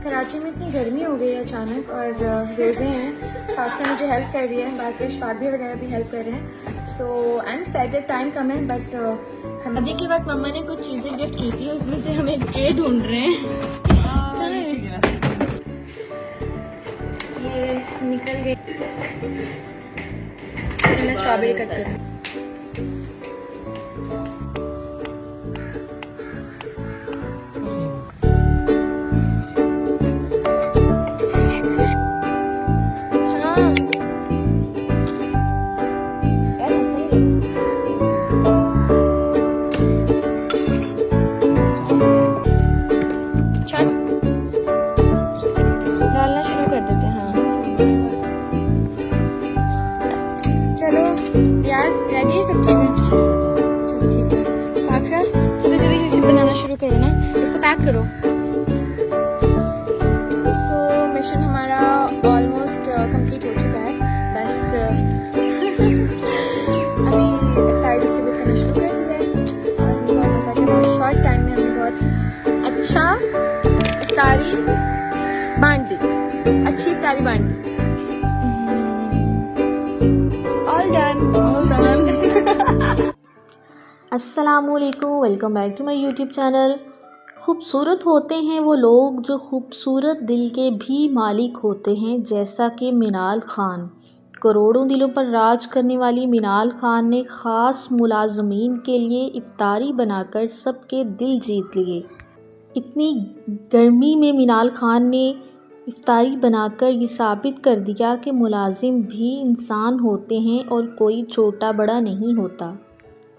कराची में इतनी गर्मी हो गई है अचानक और रोज़े हैं। फाफा मुझे हेल्प कर रही है, बाकी शादी वगैरह भी हेल्प कर रहे हैं। सो आई एम एक्साइटेड, टाइम कम है बट शादी के वक्त मम्मा ने कुछ चीज़ें गिफ्ट की थी, उसमें से हम एक ट्रे ढूंढ रहे हैं। ये निकल गई। मैं स्ट्रॉबेरी कट करूँ। डालना शुरू कर देते हैं। हाँ चलो प्याज रह गई सब चीजें। चलो ठीक है पाकरा, चलो जल्दी इसे बनाना शुरू करो ना, इसको पैक करो। सो मिशन हमारा ऑलमोस्ट कंप्लीट हो चुका है। बस अभी इफ्तारी डिस्ट्रीब्यूट करना शुरू कर दिया है और हमें बहुत मजा किया। बहुत शॉर्ट टाइम में हमने बहुत अच्छा इफ्तारी बांट दी, अच्छी इफ्तारी बांट दी। All done. अस्सलामुअलैकुम, welcome back to my YouTube channel. खूबसूरत होते हैं वो लोग जो खूबसूरत दिल के भी मालिक होते हैं, जैसा कि मिनाल खान। करोड़ों दिलों पर राज करने वाली मिनाल खान ने ख़ास मुलाजमीन के लिए इफ्तारी बनाकर सबके दिल जीत लिए। इतनी गर्मी में मिनाल खान ने इफ्तारी बनाकर ये साबित कर दिया कि मुलाजिम भी इंसान होते हैं और कोई छोटा बड़ा नहीं होता।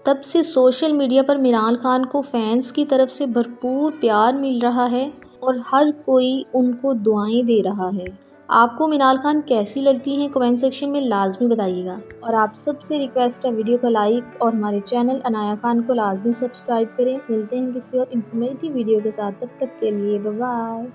तब से सोशल मीडिया पर मिनाल खान को फैंस की तरफ से भरपूर प्यार मिल रहा है और हर कोई उनको दुआएं दे रहा है। आपको मिनाल खान कैसी लगती हैं कमेंट सेक्शन में लाजमी बताइएगा। और आप सबसे रिक्वेस्ट है वीडियो को लाइक और हमारे चैनल अनाया खान को लाजमी सब्सक्राइब करें। मिलते हैं किसी और इन्फॉर्मेटिव वीडियो के साथ, तब तक के लिए बाय बाय।